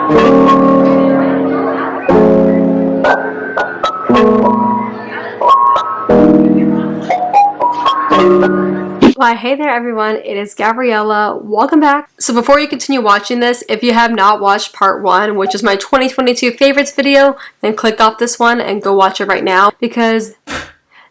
Why, hey there everyone, it is Gabriella. Welcome back. So before you continue watching this, if you have not watched part 1, which is my 2022 favorites video, then click off this one and go watch it right now, because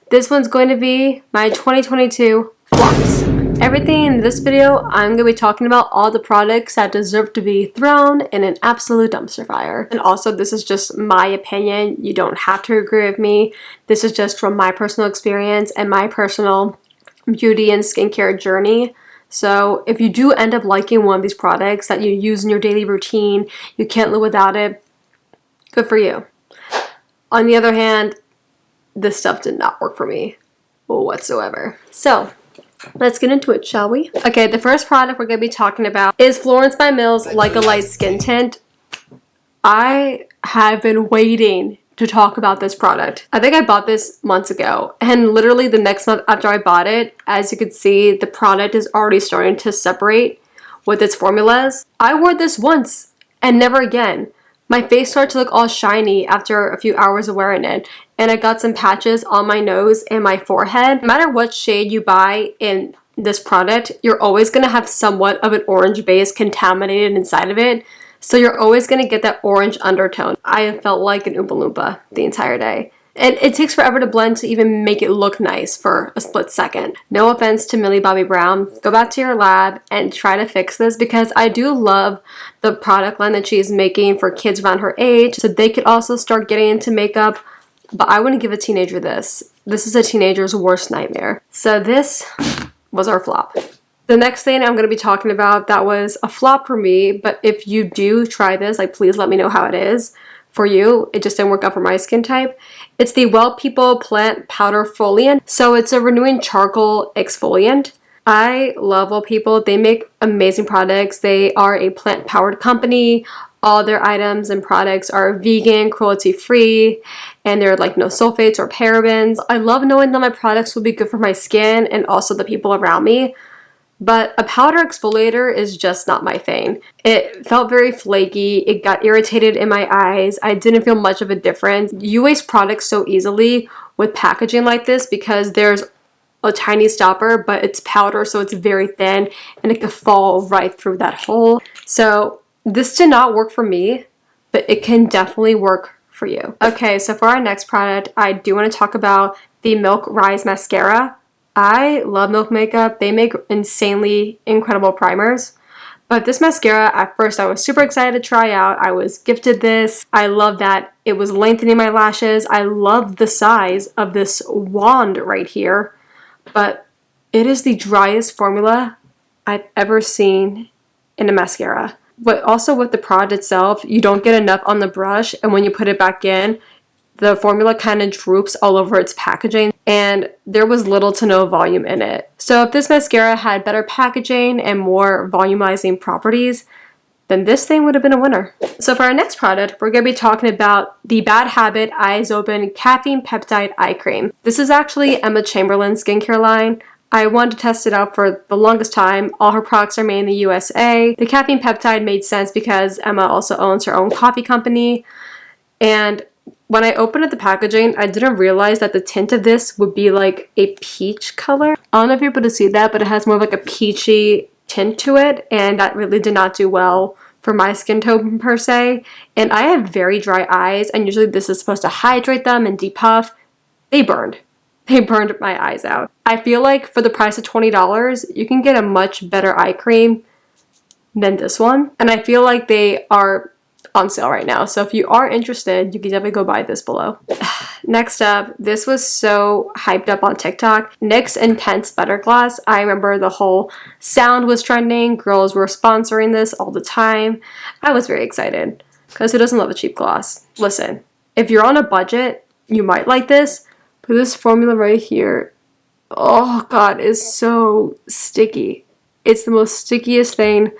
this one's going to be my 2022 flops. Everything in this video, I'm going to be talking about all the products that deserve to be thrown in an absolute dumpster fire. And also, this is just my opinion. You don't have to agree with me. This is just from my personal experience and my personal beauty and skincare journey. So if you do end up liking one of these products that you use in your daily routine, you can't live without it, good for you. On the other hand, this stuff did not work for me whatsoever. So let's get into it, shall we? Okay, the first product we're going to be talking about is Florence by Mills Like a Light Skin Tint. I have been waiting to talk about this product. I think I bought this months ago, and literally the next month after I bought it, as you can see, the product is already starting to separate with its formulas. I wore this once and never again. My face started to look all shiny after a few hours of wearing it, and I got some patches on my nose and my forehead. No matter what shade you buy in this product, you're always going to have somewhat of an orange base contaminated inside of it. So you're always going to get that orange undertone. I felt like an Oompa Loompa the entire day. And it takes forever to blend to even make it look nice for a split second. No offense to Millie Bobby Brown. Go back to your lab and try to fix this, because I do love the product line that she is making for kids around her age, so they could also start getting into makeup. But I wouldn't give a teenager this. This is a teenager's worst nightmare. So this was our flop. The next thing I'm going to be talking about that was a flop for me, but if you do try this, like, please let me know how it is for you. It just didn't work out for my skin type. It's the Well People Plant Powder Foliant. So it's a renewing charcoal exfoliant. I love Well People. They make amazing products. They are a plant-powered company. All their items and products are vegan, cruelty-free, and they're like no sulfates or parabens. I love knowing that my products will be good for my skin and also the people around me. But a powder exfoliator is just not my thing. It felt very flaky, it got irritated in my eyes, I didn't feel much of a difference. You waste products so easily with packaging like this because there's a tiny stopper, but it's powder, so it's very thin and it could fall right through that hole. So this did not work for me, but it can definitely work for you. Okay, so for our next product, I do want to talk about the Milk Rise Mascara. I love Milk Makeup. They make insanely incredible primers. But this mascara, at first I was super excited to try out. I was gifted this. I love that it was lengthening my lashes. I love the size of this wand right here. But it is the driest formula I've ever seen in a mascara. But also with the product itself, you don't get enough on the brush, and when you put it back in, the formula kind of droops all over its packaging, and there was little to no volume in it. So if this mascara had better packaging and more volumizing properties, then this thing would have been a winner. So for our next product, we're going to be talking about the Bad Habit Eyes Open Caffeine Peptide Eye Cream. This is actually Emma Chamberlain's skincare line. I wanted to test it out for the longest time. All her products are made in the USA. The caffeine peptide made sense because Emma also owns her own coffee company. And when I opened up the packaging, I didn't realize that the tint of this would be like a peach color. I don't know if you're able to see that, but it has more of like a peachy tint to it, and that really did not do well for my skin tone per se. And I have very dry eyes, and usually this is supposed to hydrate them and depuff. They burned. They burned my eyes out. I feel like for the price of $20, you can get a much better eye cream than this one. And I feel like they are on sale right now. So if you are interested, you can definitely go buy this below. Next up, this was so hyped up on TikTok. NYX Intense Better Gloss. I remember the whole sound was trending. Girls were sponsoring this all the time. I was very excited because who doesn't love a cheap gloss? Listen, if you're on a budget, you might like this, but this formula right here, oh God, is so sticky. It's the most stickiest thing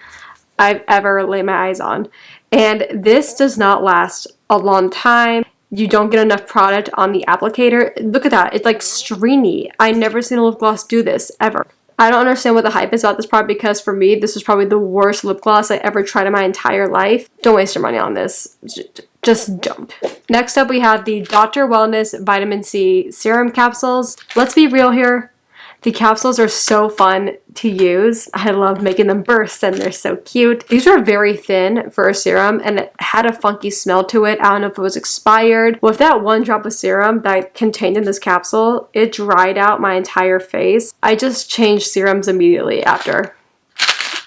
I've ever laid my eyes on. And this does not last a long time. You don't get enough product on the applicator. Look at that. It's like stringy. I never seen a lip gloss do this, ever. I don't understand what the hype is about this product because for me, this was probably the worst lip gloss I ever tried in my entire life. Don't waste your money on this. Just don't. Next up, we have the Dr. Wellness Vitamin C Serum Capsules. Let's be real here. The capsules are so fun to use. I love making them burst and they're so cute. These are very thin for a serum and it had a funky smell to it. I don't know if it was expired. With that one drop of serum that contained in this capsule, it dried out my entire face. I just changed serums immediately after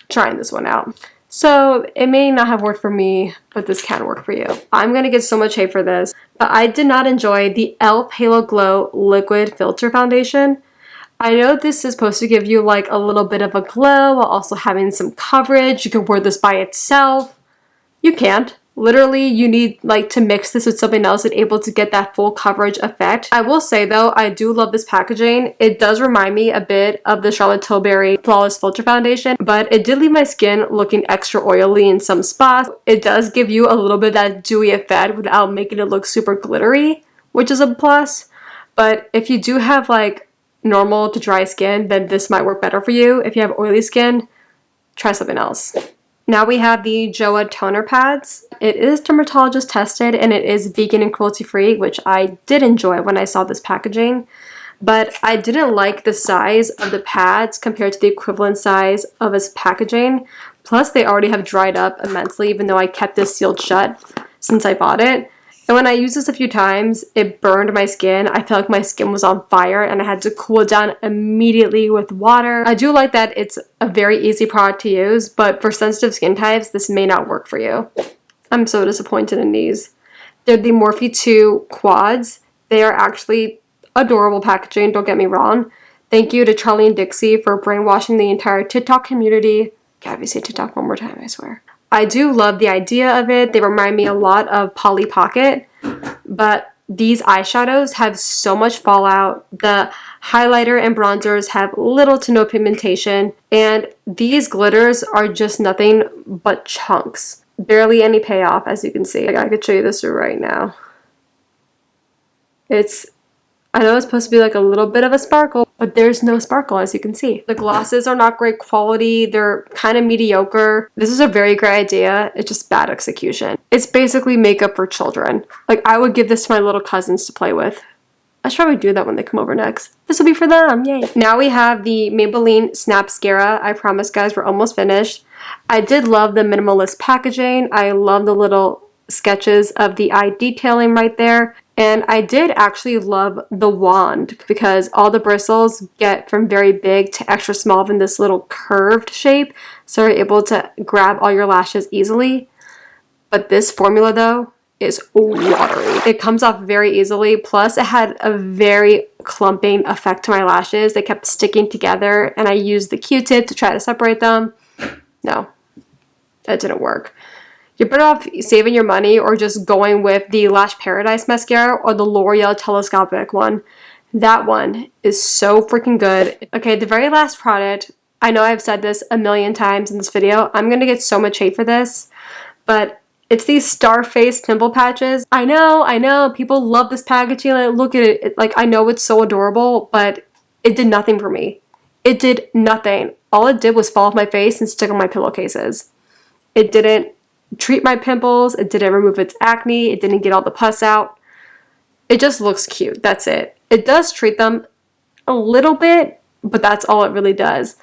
trying this one out. So it may not have worked for me, but this can work for you. I'm gonna get so much hate for this, but I did not enjoy the e.l.f. Halo Glow Liquid Filter Foundation. I know this is supposed to give you like a little bit of a glow while also having some coverage. You can wear this by itself. You can't. Literally, you need like to mix this with something else and able to get that full coverage effect. I will say though, I do love this packaging. It does remind me a bit of the Charlotte Tilbury Flawless Filter Foundation, but it did leave my skin looking extra oily in some spots. It does give you a little bit of that dewy effect without making it look super glittery, which is a plus. But if you do have like normal to dry skin, then this might work better for you. If you have oily skin, try something else. Now we have the JOA toner pads. It is dermatologist tested and it is vegan and cruelty free, which I did enjoy when I saw this packaging, but I didn't like the size of the pads compared to the equivalent size of its packaging. Plus they already have dried up immensely even though I kept this sealed shut since I bought it. And when I used this a few times, it burned my skin. I felt like my skin was on fire and I had to cool it down immediately with water. I do like that it's a very easy product to use, but for sensitive skin types, this may not work for you. I'm so disappointed in these. They're the Morphe 2 Quads. They are actually adorable packaging, don't get me wrong. Thank you to Charlie and Dixie for brainwashing the entire TikTok community. Gabby, say TikTok one more time, I swear. I do love the idea of it. They remind me a lot of Polly Pocket, but these eyeshadows have so much fallout. The highlighter and bronzers have little to no pigmentation, and these glitters are just nothing but chunks. Barely any payoff, as you can see. Like, I could show you this right now. I know it's supposed to be like a little bit of a sparkle, but there's no sparkle, as you can see. The glosses are not great quality. They're kind of mediocre. This is a very great idea. It's just bad execution. It's basically makeup for children. Like, I would give this to my little cousins to play with. I should probably do that when they come over next. This will be for them, yay. Now we have the Maybelline Snapscara. I promise, guys, we're almost finished. I did love the minimalist packaging. I love the little sketches of the eye detailing right there. And I did actually love the wand because all the bristles get from very big to extra small in this little curved shape. So you're able to grab all your lashes easily. But this formula though is watery. It comes off very easily. Plus it had a very clumping effect to my lashes. They kept sticking together and I used the Q-tip to try to separate them. No, that didn't work. You're better off saving your money or just going with the Lash Paradise mascara or the L'Oreal telescopic one. That one is so freaking good. Okay, the very last product, I know I've said this a million times in this video. I'm going to get so much hate for this, but it's these Starface pimple patches. I know, people love this packaging. Like, look at it. Like, I know it's so adorable, but it did nothing for me. It did nothing. All it did was fall off my face and stick on my pillowcases. It didn't treat my pimples, it didn't remove its acne, it didn't get all the pus out. It just looks cute, that's it. It does treat them a little bit, but that's all it really does.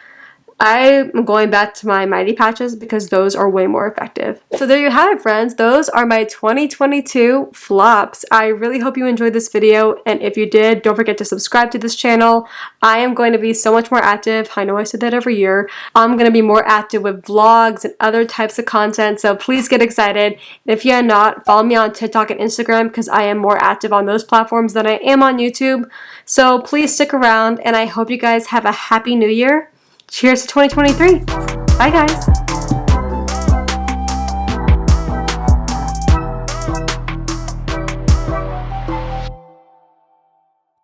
I'm going back to my Mighty Patches because those are way more effective. So there you have it, friends. Those are my 2022 flops. I really hope you enjoyed this video, and if you did, don't forget to subscribe to this channel. I am going to be so much more active. I know I said that every year. I'm going to be more active with vlogs and other types of content, so please get excited. And if you are not, follow me on TikTok and Instagram because I am more active on those platforms than I am on YouTube. So please stick around, and I hope you guys have a happy new year. Cheers to 2023. Bye, guys.